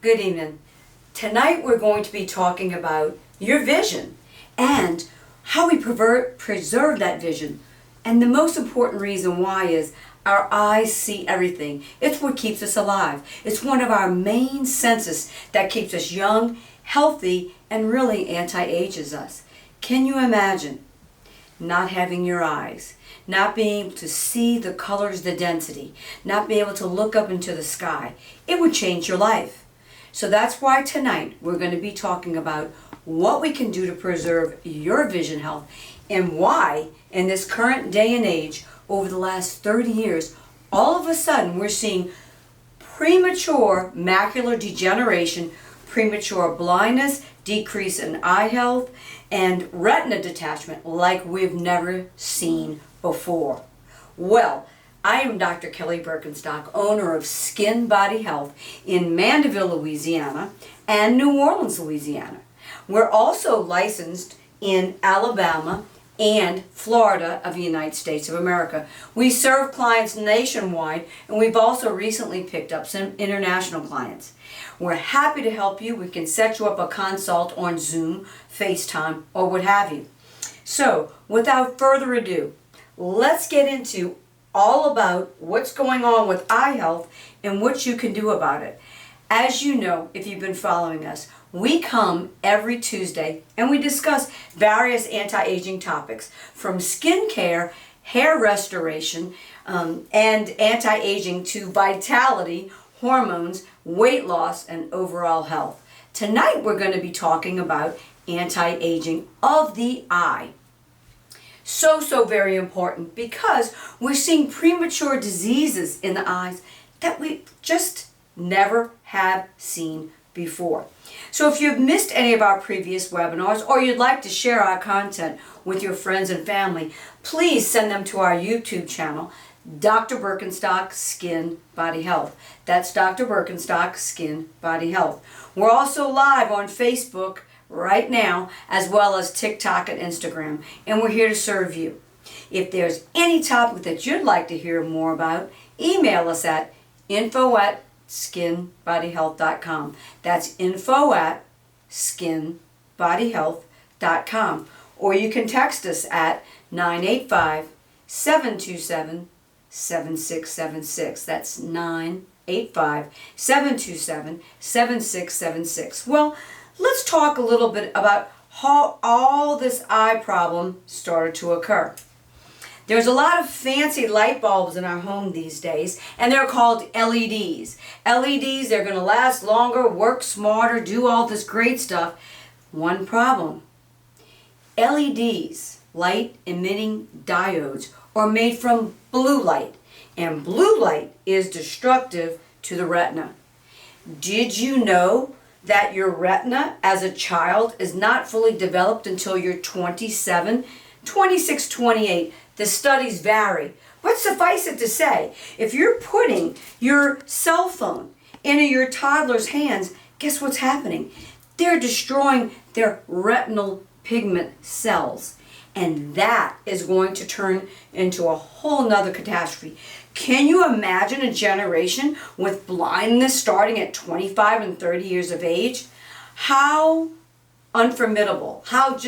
Good evening. Tonight we're going to be talking about your vision and how we preserve that vision. And the most important reason why is our eyes see everything. It's what keeps us alive. It's one of our main senses that keeps us young, healthy, and really anti-ages us. Can you imagine not having your eyes, not being able to see the colors, the density, not being able to look up into the sky? It would change your life. So that's why tonight we're going to be talking about what we can do to preserve your vision health and why in this current day and age, over the last 30 years, all of a sudden we're seeing premature macular degeneration, premature blindness, decrease in eye health, and retina detachment like we've never seen before. Well, I am Dr. Kelly Birkenstock, owner of Skin Body Health in Mandeville, Louisiana, and New Orleans, Louisiana. We're also licensed in Alabama and Florida of the United States of America. We serve clients nationwide, and we've also recently picked up some international clients. We're happy to help you. We can set you up a consult on Zoom, FaceTime, or what have you. So, without further ado, let's get into all about what's going on with eye health and what you can do about it. As you know, if you've been following us, we come every Tuesday and we discuss various anti-aging topics from skincare, hair restoration, and anti-aging to vitality, hormones, weight loss, and overall health. Tonight we're going to be talking about anti-aging of the eye. So very important because we're seeing premature diseases in the eyes that we just never have seen before. So if you've missed any of our previous webinars or you'd like to share our content with your friends and family, please send them to our YouTube channel, Dr. Birkenstock Skin Body Health. That's Dr. Birkenstock Skin Body Health. We're also live on Facebook right now, as well as TikTok and Instagram, and we're here to serve you. If there's any topic that you'd like to hear more about, email us at info@skinbodyhealth.com. That's info@skinbodyhealth.com. Or you can text us at 985-727-7676. That's 985-727-7676. Well, let's talk a little bit about how all this eye problem started to occur. There's a lot of fancy light bulbs in our home these days, and they're called LEDs. LEDs, they're going to last longer, work smarter, do all this great stuff. One problem. LEDs, light emitting diodes, are made from blue light, and blue light is destructive to the retina. Did you know that your retina as a child is not fully developed until you're 27, 26, 28? The studies vary. But suffice it to say, if you're putting your cell phone into your toddler's hands, guess what's happening? They're destroying their retinal pigment cells. And that is going to turn into a whole nother catastrophe. Can you imagine a generation with blindness starting at 25 and 30 years of age? How unformidable, how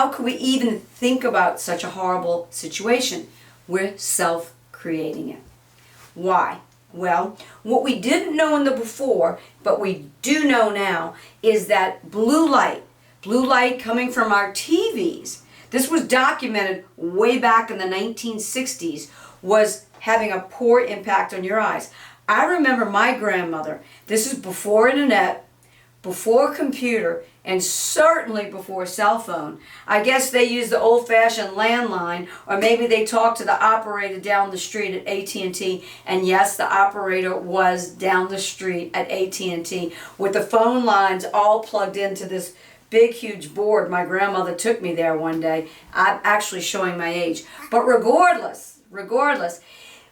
could we even think about such a horrible situation? We're self-creating it. Why? Well, what we didn't know in the before, but we do know now, is that blue light coming from our TVs, this was documented way back in the 1960s, was having a poor impact on your eyes. I remember my grandmother, this is before internet, before computer, and certainly before cell phone. I guess they used the old-fashioned landline, or maybe they talked to the operator down the street at AT&T, and yes, the operator was down the street at AT&T with the phone lines all plugged into this big, huge board. My grandmother took me there one day. I'm actually showing my age. But regardless,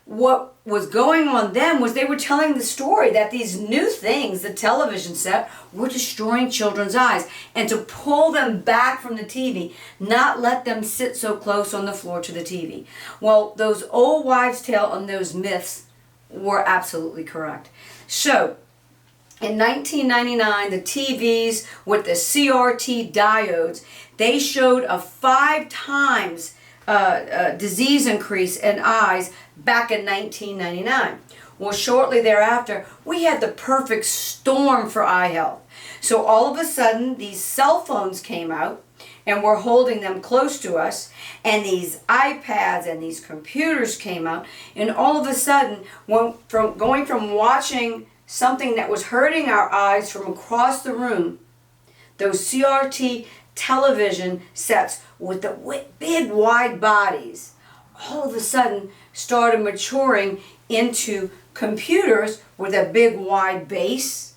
what was going on then was they were telling the story that these new things, the television set, were destroying children's eyes. And to pull them back from the TV, not let them sit so close on the floor to the TV. Well, those old wives' tale and those myths were absolutely correct. So, In 1999, the TVs with the CRT diodes, they showed a 5 times disease increase in eyes back in 1999. Well, shortly thereafter, we had the perfect storm for eye health. So all of a sudden, these cell phones came out, and we're holding them close to us, and these iPads and these computers came out, and all of a sudden, going from watching something that was hurting our eyes from across the room, those CRT television sets with the big wide bodies, all of a sudden started maturing into computers with a big wide base,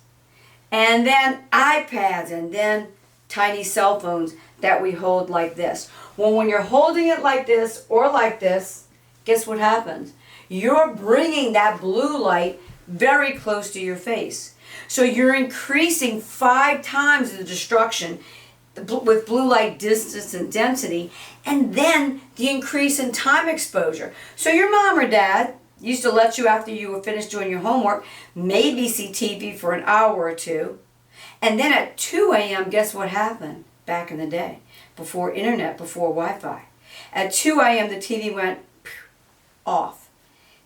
and then iPads, and then tiny cell phones that we hold like this. Well, when you're holding it like this or like this, guess what happens? You're bringing that blue light very close to your face. So you're increasing 5 times the destruction with blue light distance and density, and then the increase in time exposure. So your mom or dad used to let you, after you were finished doing your homework, maybe see TV for an hour or two. And then at 2 a.m., guess what happened back in the day? Before internet, before Wi-Fi. At 2 a.m., the TV went off.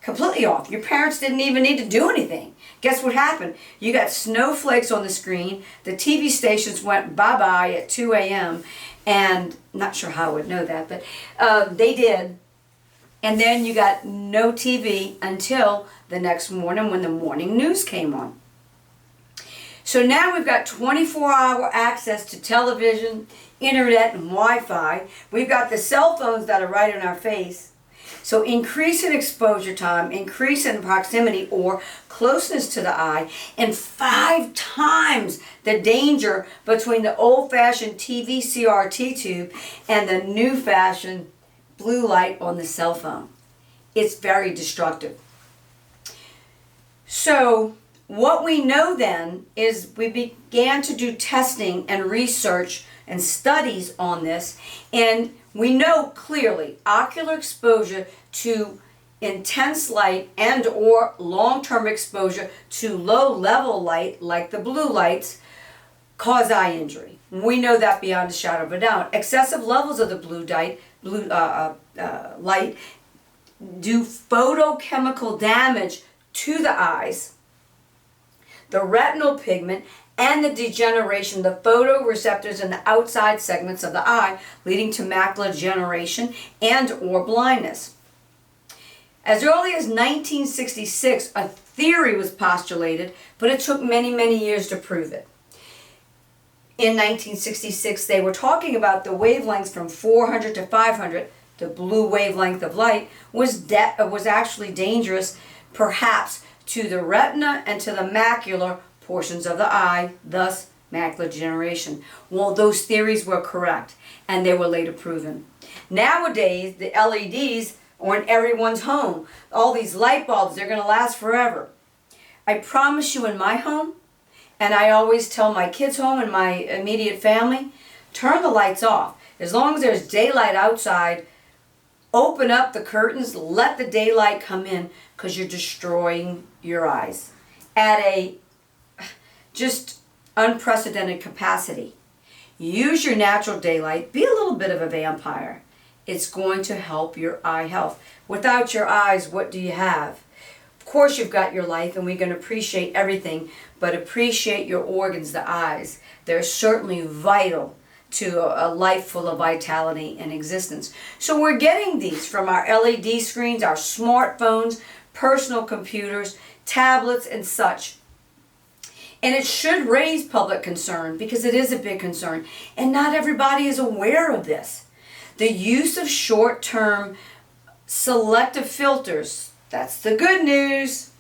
Completely off. Your parents didn't even need to do anything. Guess what happened? You got snowflakes on the screen. The TV stations went bye-bye at 2 a.m. And not sure how I would know that, but they did. And then you got no TV until the next morning when the morning news came on. So now we've got 24-hour access to television, internet, and Wi-Fi. We've got the cell phones that are right in our face. So increase in exposure time, increase in proximity or closeness to the eye, and 5 times the danger between the old-fashioned TV CRT tube and the new-fashioned blue light on the cell phone. It's very destructive. So what we know then is we began to do testing and research and studies on this, and we know clearly ocular exposure to intense light and or long-term exposure to low-level light like the blue lights cause eye injury. We know that beyond a shadow of a doubt. Excessive levels of the blue light do photochemical damage to the eyes, the retinal pigment, and the degeneration of the photoreceptors in the outside segments of the eye, leading to macular degeneration and or blindness. As early as 1966, a theory was postulated, but it took many, many years to prove it. In 1966, they were talking about the wavelengths from 400 to 500, the blue wavelength of light, was actually dangerous, perhaps, to the retina and to the macular portions of the eye, thus macular degeneration. Well, those theories were correct, and they were later proven. Nowadays, the LEDs are in everyone's home. All these light bulbs, they're going to last forever. I promise you, in my home, and I always tell my kids' home and my immediate family, turn the lights off. As long as there's daylight outside, open up the curtains, let the daylight come in, because you're destroying your eyes at a just unprecedented capacity. Use your natural daylight. Be a little bit of a vampire. It's going to help your eye health. Without your eyes, what do you have? Of course, you've got your life, and we're going to appreciate everything, but appreciate your organs, the eyes. They're certainly vital to a life full of vitality and existence. So we're getting these from our LED screens, our smartphones, personal computers, tablets, and such. And it should raise public concern, because it is a big concern. And not everybody is aware of this. The use of short-term selective filters, that's the good news,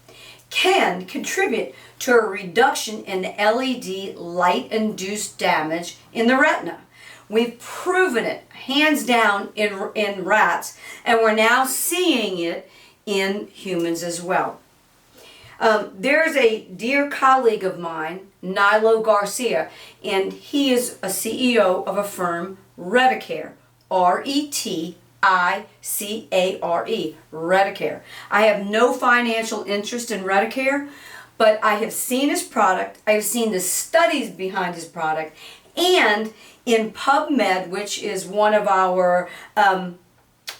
can contribute to a reduction in LED light-induced damage in the retina. We've proven it, hands down, in rats, and we're now seeing it in humans as well. There's a dear colleague of mine, Nilo Garcia, and he is a CEO of a firm, Reticare, Reticare, Reticare. I have no financial interest in Reticare, but I have seen his product, I have seen the studies behind his product, and in PubMed, which is one of our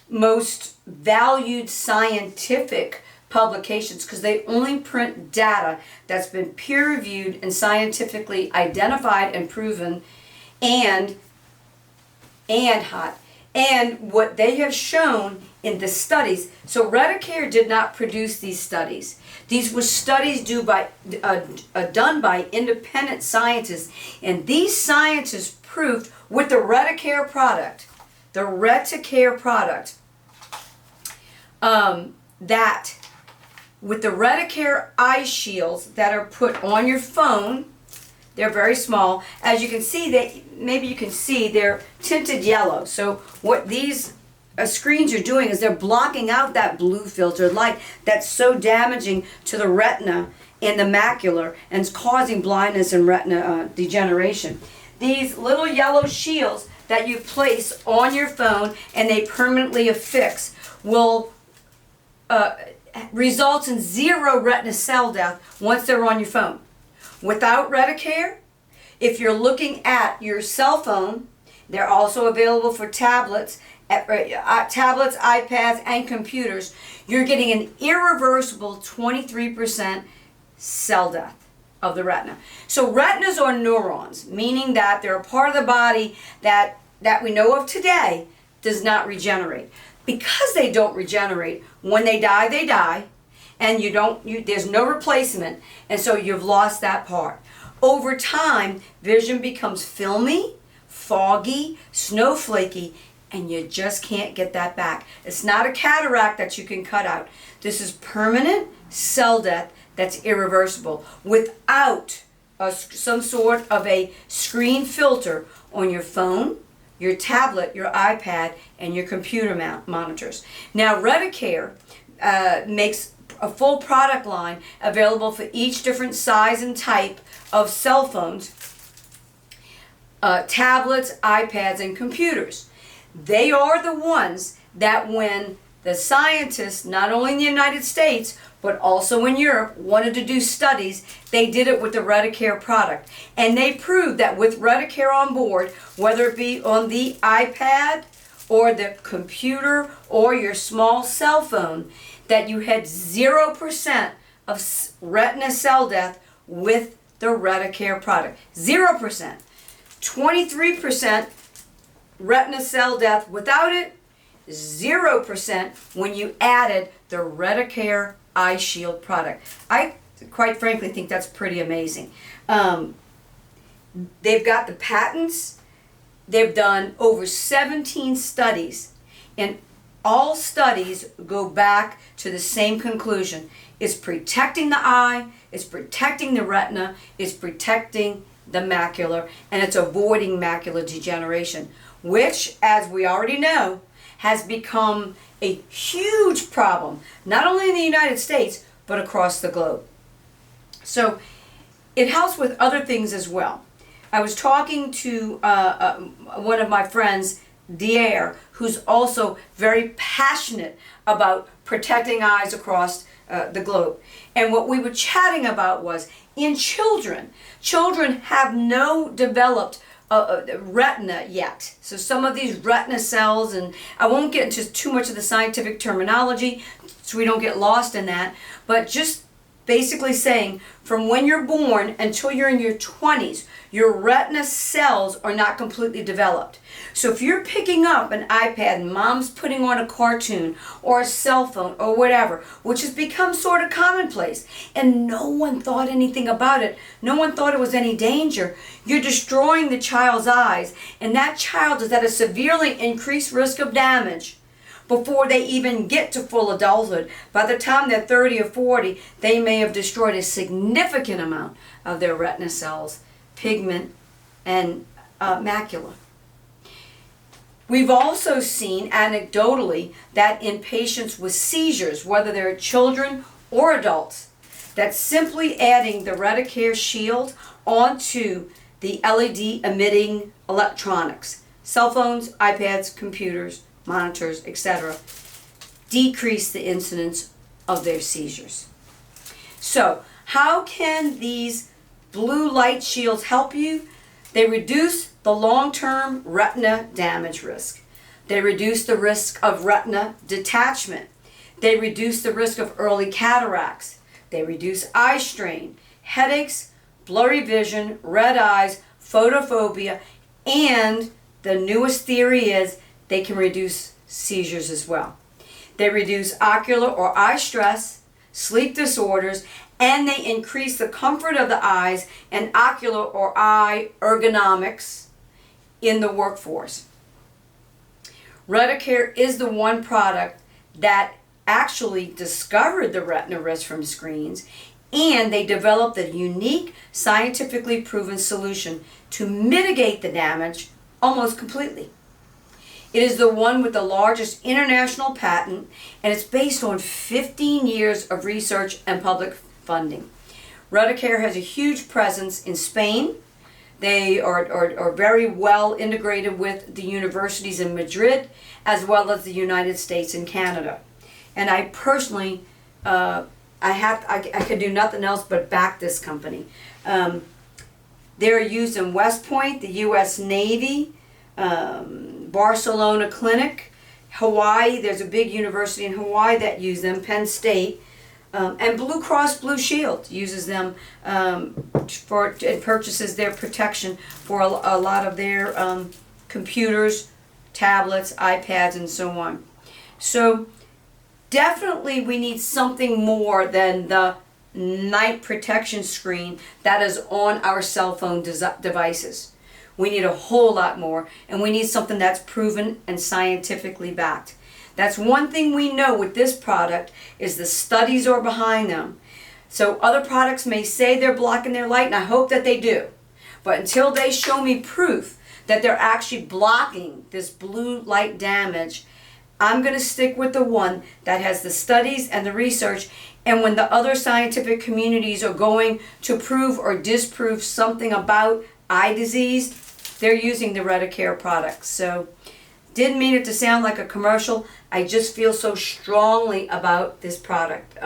most valued scientific publications, because they only print data that's been peer-reviewed and scientifically identified and proven, and hot. And what they have shown in the studies, so Redicare did not produce these studies. These were studies done by independent scientists, and these scientists proved with the Redicare product, that with the Redicare eye shields that are put on your phone, they're very small. As you can see, maybe you can see they're tinted yellow. So what these screens are doing is they're blocking out that blue filtered light that's so damaging to the retina and the macula and is causing blindness and retina degeneration. These little yellow shields that you place on your phone and they permanently affix will result in 0 retina cell death once they're on your phone. Without Redicare, if you're looking at your cell phone, they're also available for tablets, iPads, and computers. You're getting an irreversible 23% cell death of the retina. So retinas are neurons, meaning that they're a part of the body that we know of today does not regenerate. Because they don't regenerate, when they die, and there's no replacement, and so you've lost that part. Over time, vision becomes filmy, foggy, snowflakey, and you just can't get that back. It's not a cataract that you can cut out. This is permanent cell death that's irreversible without some sort of a screen filter on your phone, your tablet, your iPad, and your computer monitors. Now, Redicare makes a full product line available for each different size and type of cell phones, tablets, iPads, and computers. They are the ones that when the scientists, not only in the United States, but also in Europe, wanted to do studies, they did it with the Redicare product. And they proved that with Redicare on board, whether it be on the iPad or the computer or your small cell phone, that you had 0% of retina cell death with the Redicare product. 0%. 23% retina cell death without it. 0% when you added the Redicare Eye Shield product. I quite frankly think that's pretty amazing. They've got the patents. They've done over 17 studies, and all studies go back to the same conclusion. It's protecting the eye, it's protecting the retina, it's protecting the macula, and it's avoiding macular degeneration, which, as we already know, has become a huge problem, not only in the United States, but across the globe. So it helps with other things as well. I was talking to one of my friends, Dier, who's also very passionate about protecting eyes across the globe. And what we were chatting about was, in children have no developed retina yet. So some of these retina cells, and I won't get into too much of the scientific terminology so we don't get lost in that, but just basically saying from when you're born until you're in your 20s, your retina cells are not completely developed. So if you're picking up an iPad and mom's putting on a cartoon or a cell phone or whatever, which has become sort of commonplace, and no one thought anything about it, no one thought it was any danger, you're destroying the child's eyes, and that child is at a severely increased risk of damage before they even get to full adulthood. By the time they're 30 or 40, they may have destroyed a significant amount of their retina cells, pigment, and macula. We've also seen anecdotally that in patients with seizures, whether they're children or adults, that simply adding the Redicare shield onto the LED emitting electronics, cell phones, iPads, computers, monitors, etc., decrease the incidence of their seizures. So How can these blue light shields help you? They reduce the long-term retina damage risk. They reduce the risk of retina detachment. They reduce the risk of early cataracts. They reduce eye strain, headaches, blurry vision, red eyes, photophobia, and the newest theory is they can reduce seizures as well. They reduce ocular or eye stress, sleep disorders, and they increase the comfort of the eyes and ocular or eye ergonomics in the workforce. RetiCare is the one product that actually discovered the retina risk from screens, and they developed a unique, scientifically proven solution to mitigate the damage almost completely. It is the one with the largest international patent, and it's based on 15 years of research and public funding. RetiCare has a huge presence in Spain. They are very well integrated with the universities in Madrid, as well as the United States and Canada. And I personally, I could do nothing else but back this company. They're used in West Point, the U.S. Navy, Barcelona Clinic, Hawaii. There's a big university in Hawaii that uses them, Penn State, and Blue Cross Blue Shield uses them and purchases their protection for a lot of their computers, tablets, iPads, and so on. So definitely we need something more than the night protection screen that is on our cell phone devices. We need a whole lot more, and we need something that's proven and scientifically backed. That's one thing we know with this product is the studies are behind them. So other products may say they're blocking their light, and I hope that they do. But until they show me proof that they're actually blocking this blue light damage, I'm going to stick with the one that has the studies and the research. And when the other scientific communities are going to prove or disprove something about eye disease, they're using the RetiCare products. So didn't mean it to sound like a commercial. I just feel so strongly about this product.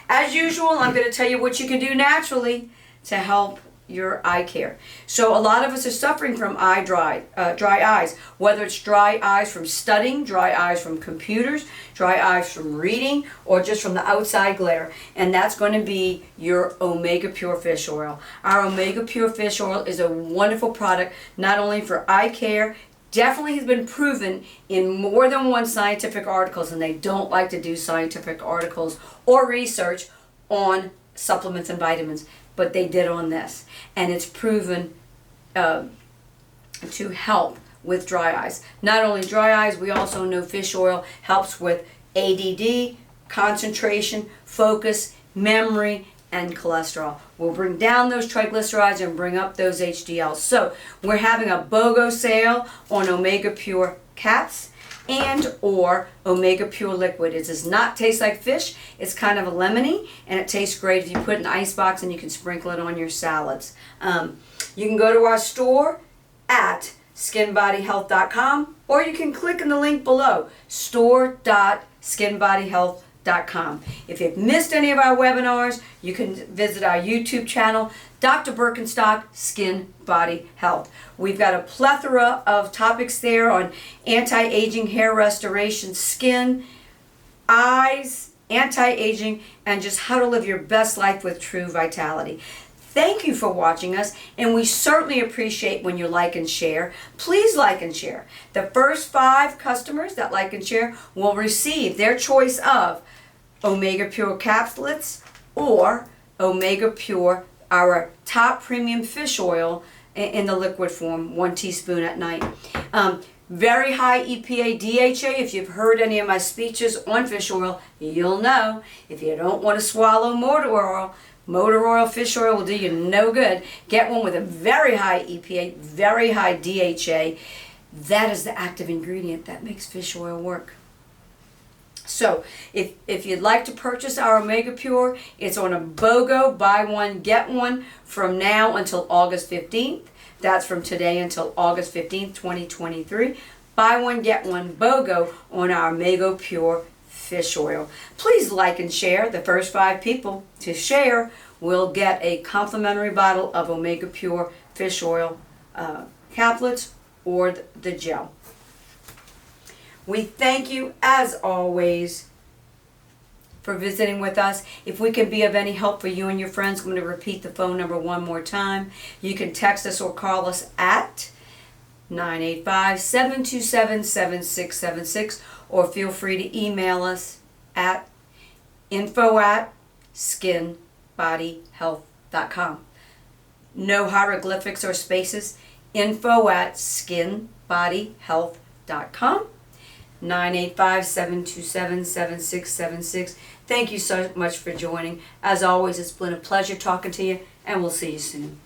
As usual, I'm going to tell you what you can do naturally to help your eye care. So a lot of us are suffering from dry eyes, whether it's dry eyes from studying, dry eyes from computers, dry eyes from reading, or just from the outside glare. And that's going to be your Omega Pure Fish Oil. Our Omega Pure Fish Oil is a wonderful product, not only for eye care, definitely has been proven in more than one scientific articles, and they don't like to do scientific articles or research on supplements and vitamins, but they did on this, and it's proven to help with dry eyes. Not only dry eyes, we also know fish oil helps with ADD, concentration, focus, memory, and cholesterol. We'll bring down those triglycerides and bring up those HDLs. So we're having a BOGO sale on Omega Pure caps and or Omega Pure liquid. It does not taste like fish. It's kind of a lemony, and it tastes great if you put it in an ice box and you can sprinkle it on your salads. You can go to our store at skinbodyhealth.com, or you can click in the link below, store.skinbodyhealth.com. If you've missed any of our webinars, you can visit our YouTube channel, Dr. Birkenstock Skin Body Health. We've got a plethora of topics there on anti-aging, hair restoration, skin, eyes, anti-aging, and just how to live your best life with true vitality. Thank you for watching us, and we certainly appreciate when you like and share. Please like and share. The first 5 customers that like and share will receive their choice of Omega Pure capsules or Omega Pure, our top premium fish oil in the liquid form, 1 teaspoon at night. Very high EPA DHA. If you've heard any of my speeches on fish oil, you'll know. If you don't want to swallow motor oil, fish oil will do you no good. Get one with a very high EPA, very high DHA. That is the active ingredient that makes fish oil work. So if you'd like to purchase our Omega Pure, it's on a BOGO, buy one, get one, from now until August 15th. That's from today until August 15th, 2023. Buy one, get one, BOGO on our Omega Pure fish oil. Please like and share. The first 5 people to share will get a complimentary bottle of Omega Pure fish oil caplets or the gel. We thank you, as always, for visiting with us. If we can be of any help for you and your friends, I'm going to repeat the phone number one more time. You can text us or call us at 985-727-7676, or feel free to email us at info@skinbodyhealth.com. No hieroglyphics or spaces. info@skinbodyhealth.com. 985-727-7676. Thank you so much for joining. As always, it's been a pleasure talking to you, and we'll see you soon.